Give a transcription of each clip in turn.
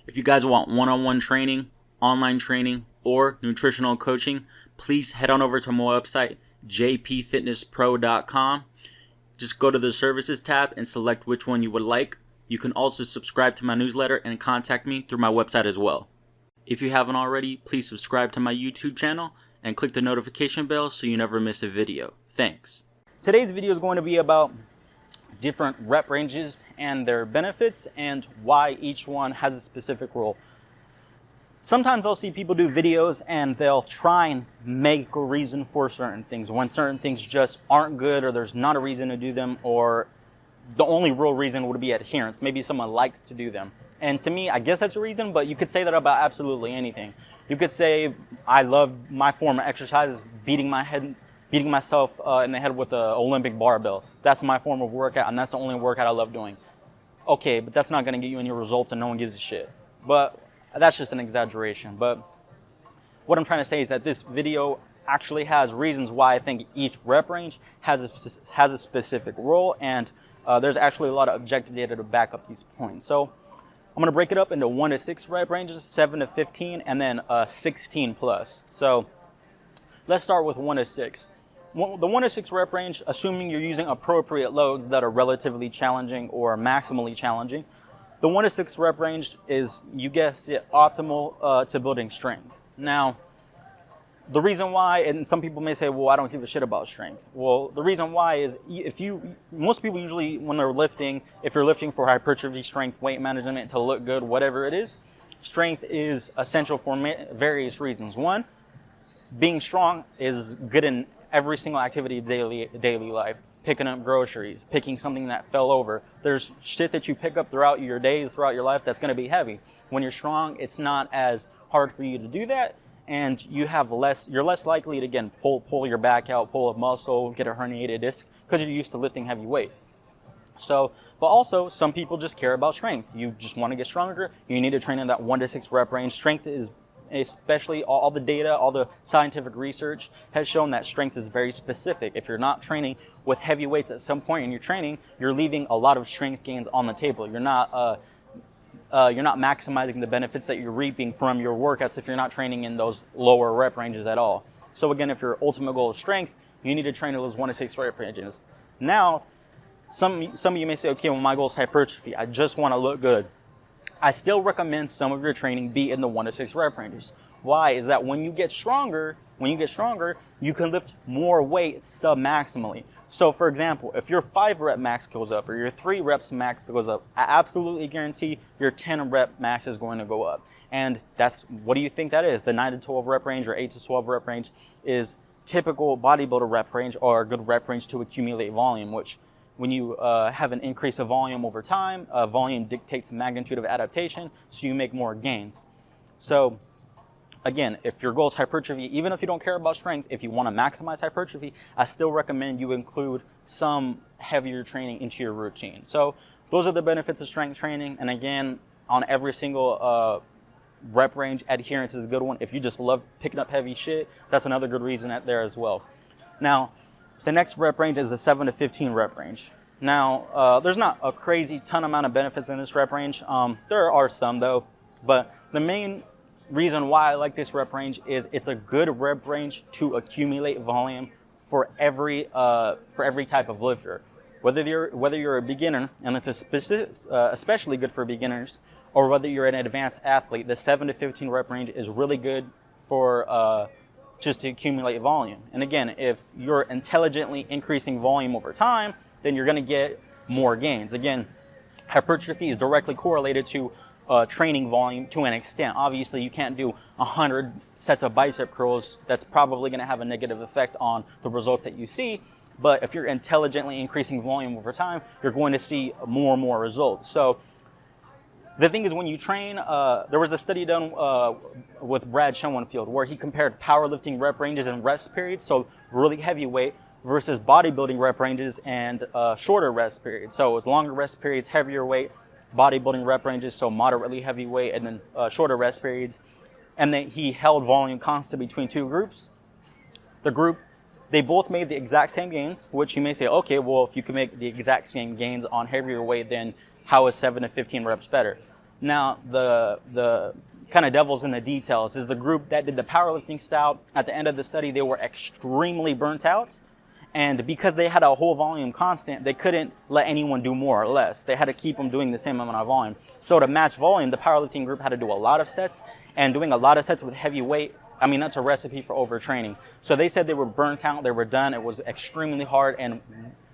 If you guys want one-on-one training, online training, or nutritional coaching, please head on over to my website, jpfitnesspro.com. Just go to the services tab and select which one you would like. You can also subscribe to my newsletter and contact me through my website as well. If you haven't already, please subscribe to my YouTube channel and click the notification bell so you never miss a video. Thanks. Today's video is going to be about different rep ranges and their benefits and why each one has a specific role. Sometimes I'll see people do videos and they'll try and make a reason for certain things when certain things just aren't good, or there's not a reason to do them, or the only real reason would be adherence. Maybe someone likes to do them. And to me, I guess that's a reason, but you could say that about absolutely anything. You could say, I love my form of exercise, beating myself in the head with an Olympic barbell. That's my form of workout, and that's the only workout I love doing. Okay, but that's not going to get you any results, and no one gives a shit. But that's just an exaggeration. But what I'm trying to say is that this video actually has reasons why I think each rep range has a specific role, and there's actually a lot of objective data to back up these points. So I'm going to break it up into 1 to 6 rep ranges, 7 to 15, and then 16 plus. So let's start with 1 to 6. The 1 to 6 rep range, assuming you're using appropriate loads that are relatively challenging or maximally challenging, the 1 to 6 rep range is, you guessed it, optimal to building strength. Now, the reason why, and some people may say, well, I don't give a shit about strength. Well, the reason why is most people usually, when they're lifting, if you're lifting for hypertrophy, strength, weight management, to look good, whatever it is, strength is essential for various reasons. One, being strong is good in every single activity of daily life. Picking up groceries, picking something that fell over. There's shit that you pick up throughout your days, throughout your life, that's going to be heavy. When you're strong, it's not as hard for you to do that, and you're less likely to, again, pull your back out, pull a muscle, get a herniated disc, because you're used to lifting heavy weight. So, but also, some people just care about strength. You just want to get stronger. You need to train in that 1 to 6 rep range. Strength is, especially all the data, all the scientific research has shown that strength is very specific. If you're not training with heavy weights at some point in your training, you're leaving a lot of strength gains on the table. You're not maximizing the benefits that you're reaping from your workouts if you're not training in those lower rep ranges at all. So again, if your ultimate goal is strength, you need to train in those 1 to 6 rep ranges. Now, some of you may say, okay, well, my goal is hypertrophy. I just want to look good. I still recommend some of your training be in the 1 to 6 rep ranges. Why? Is that when you get stronger, you can lift more weight sub-maximally. So for example, if your 5 rep max goes up or your 3 reps max goes up, I absolutely guarantee your 10 rep max is going to go up. And that's, what do you think that is? The 9 to 12 rep range or 8 to 12 rep range is typical bodybuilder rep range, or a good rep range to accumulate volume, which when you have an increase of volume over time, volume dictates the magnitude of adaptation, so you make more gains. So again, if your goal is hypertrophy, even if you don't care about strength, if you want to maximize hypertrophy, I still recommend you include some heavier training into your routine. So those are the benefits of strength training. And again, on every single rep range, adherence is a good one. If you just love picking up heavy shit, that's another good reason there as well. Now, the next rep range is the 7 to 15 rep range. Now, there's not a crazy ton amount of benefits in this rep range. There are some though, but the main reason why I like this rep range is it's a good rep range to accumulate volume for every type of lifter. Whether you're a beginner, and it's especially good for beginners, or whether you're an advanced athlete, the 7 to 15 rep range is really good for just to accumulate volume. And again, if you're intelligently increasing volume over time, then you're going to get more gains. Again, hypertrophy is directly correlated to training volume to an extent. Obviously, you can't do 100 sets of bicep curls. That's probably going to have a negative effect on the results that you see. But if you're intelligently increasing volume over time, you're going to see more and more results. So the thing is, when you train, there was a study done with Brad Schoenfield where he compared powerlifting rep ranges and rest periods, so really heavy weight, versus bodybuilding rep ranges and shorter rest periods. So it was longer rest periods, heavier weight, bodybuilding rep ranges, so moderately heavy weight, and then shorter rest periods. And then he held volume constant between two groups. They both made the exact same gains, which you may say, okay, well, if you can make the exact same gains on heavier weight, then how is 7 to 15 reps better? Now, the kind of devil's in the details is the group that did the powerlifting style. At the end of the study, they were extremely burnt out. And because they had a whole volume constant, they couldn't let anyone do more or less. They had to keep them doing the same amount of volume. So to match volume, the powerlifting group had to do a lot of sets. And doing a lot of sets with heavy weight, I mean, that's a recipe for overtraining. So they said they were burnt out, they were done. It was extremely hard, and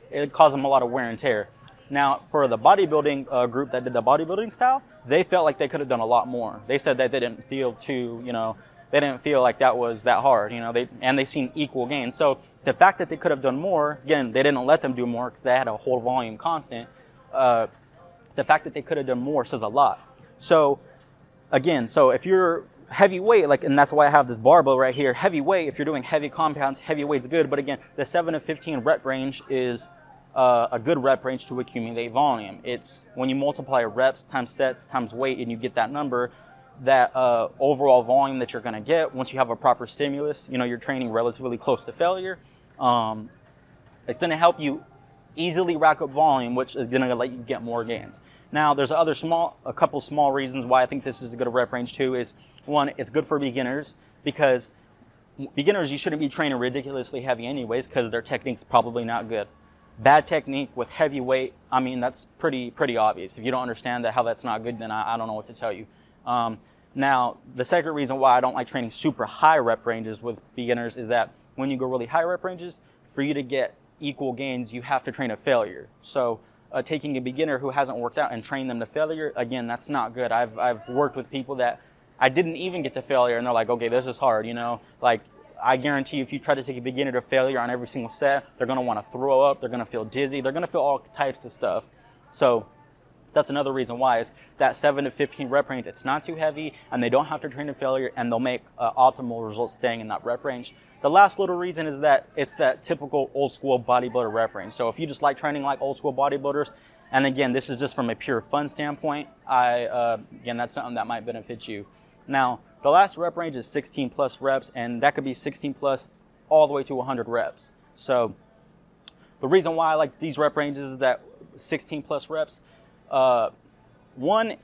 it caused them a lot of wear and tear. Now, for the bodybuilding group that did the bodybuilding style, they felt like they could have done a lot more. They said that they didn't feel too, they didn't feel like that was that hard, they seen equal gains. So the fact that they could have done more, again, they didn't let them do more because they had a whole volume constant. The fact that they could have done more says a lot. So again, if you're heavyweight, and that's why I have this barbell right here, heavyweight, if you're doing heavy compounds, heavyweight's good. But again, the 7 to 15 rep range is a good rep range to accumulate volume. It's when you multiply reps times sets times weight and you get that number, that overall volume that you're going to get once you have a proper stimulus, you're training relatively close to failure. It's going to help you easily rack up volume, which is going to let you get more gains. Now, there's a couple small reasons why I think this is a good rep range too. Is one, it's good for beginners, because beginners, you shouldn't be training ridiculously heavy anyways, because their technique's probably not good. Bad technique with heavy weight, I mean, that's pretty obvious. If you don't understand how that's not good, then I don't know what to tell you. Now, the second reason why I don't like training super high rep ranges with beginners is that when you go really high rep ranges, for you to get equal gains, you have to train a failure. So taking a beginner who hasn't worked out and train them to failure, again, that's not good. I've worked with people that I didn't even get to failure, and they're like, okay, this is hard, I guarantee you, if you try to take a beginner to failure on every single set, they're going to want to throw up, they're going to feel dizzy, they're going to feel all types of stuff. So that's another reason why is that 7 to 15 rep range, it's not too heavy, and they don't have to train to failure, and they'll make optimal results staying in that rep range. The last little reason is that it's that typical old school bodybuilder rep range. So if you just like training like old school bodybuilders, and again, this is just from a pure fun standpoint, again, that's something that might benefit you. Now, the last rep range is 16 plus reps, and that could be 16 plus all the way to 100 reps. So the reason why I like these rep ranges is that 16 plus reps, one,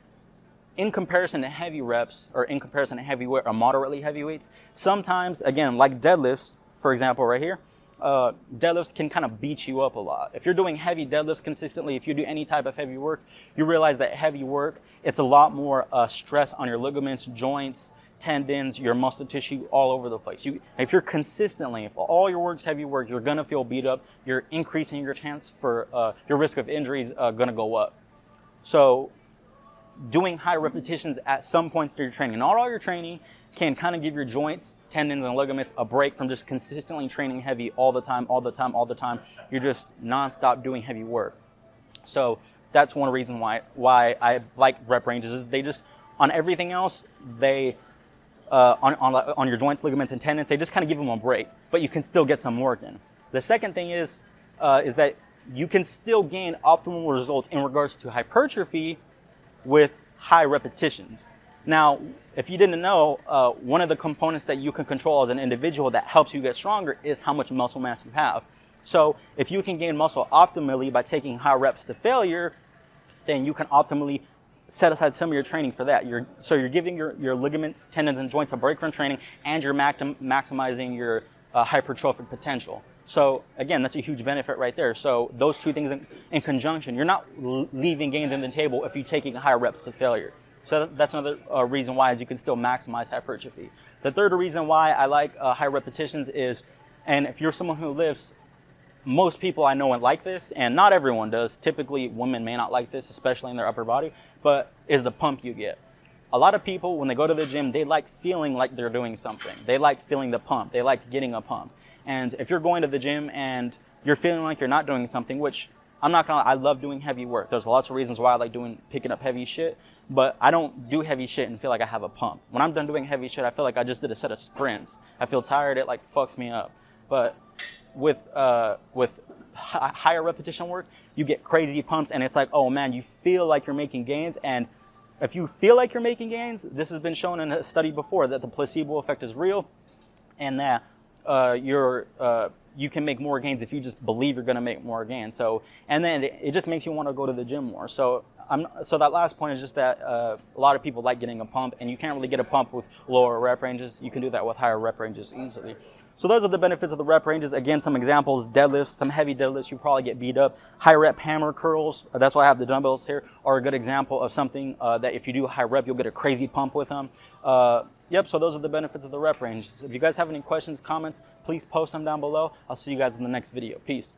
in comparison to heavy reps, or in comparison to heavyweight or moderately heavy weights, sometimes, again, like deadlifts, for example, right here, deadlifts can kind of beat you up a lot. If you're doing heavy deadlifts consistently, if you do any type of heavy work, you realize that heavy work, it's a lot more stress on your ligaments, joints, tendons, your muscle tissue, all over the place. If you're consistently, if all your work's heavy work, you're gonna feel beat up. You're increasing your chance for your risk of injuries gonna go up. So doing high repetitions at some points through your training, not all your training, can kind of give your joints, tendons, and ligaments a break from just consistently training heavy all the time. You're just nonstop doing heavy work. So that's one reason why I like rep ranges. Is they just, on everything else, they on your joints, ligaments, and tendons, they just kind of give them a break, but you can still get some work in. The second thing is that you can still gain optimal results in regards to hypertrophy with high repetitions. Now, if you didn't know, one of the components that you can control as an individual that helps you get stronger is how much muscle mass you have. So if you can gain muscle optimally by taking high reps to failure, then you can optimally set aside some of your training for that. So you're giving your ligaments, tendons, and joints a break from training, and you're maximizing your hypertrophic potential. So again, that's a huge benefit right there. So those two things in conjunction, you're not leaving gains on the table if you're taking high reps to failure. So that's another reason why is you can still maximize hypertrophy. The third reason why I like high repetitions is, and if you're someone who lifts, most people I know like this, and not everyone does. Typically, women may not like this, especially in their upper body, but is the pump you get. A lot of people, when they go to the gym, they like feeling like they're doing something. They like feeling the pump. They like getting a pump. And if you're going to the gym and you're feeling like you're not doing something, which I'm not gonna lie, I love doing heavy work. There's lots of reasons why I like picking up heavy shit, but I don't do heavy shit and feel like I have a pump. When I'm done doing heavy shit, I feel like I just did a set of sprints. I feel tired, it like fucks me up. But with higher repetition work, you get crazy pumps, and it's like, oh man, you feel like you're making gains. And if you feel like you're making gains, this has been shown in a study before that the placebo effect is real, and that you can make more gains if you just believe you're going to make more gains. So, and then it just makes you want to go to the gym more. So So that last point is just that a lot of people like getting a pump, and you can't really get a pump with lower rep ranges. You can do that with higher rep ranges easily. So those are the benefits of the rep ranges. Again, some examples: deadlifts, some heavy deadlifts, you probably get beat up. High rep hammer curls, that's why I have the dumbbells here, are a good example of something that if you do high rep, you'll get a crazy pump with them. Yep, so those are the benefits of the rep range. So if you guys have any questions, comments, please post them down below. I'll see you guys in the next video. Peace.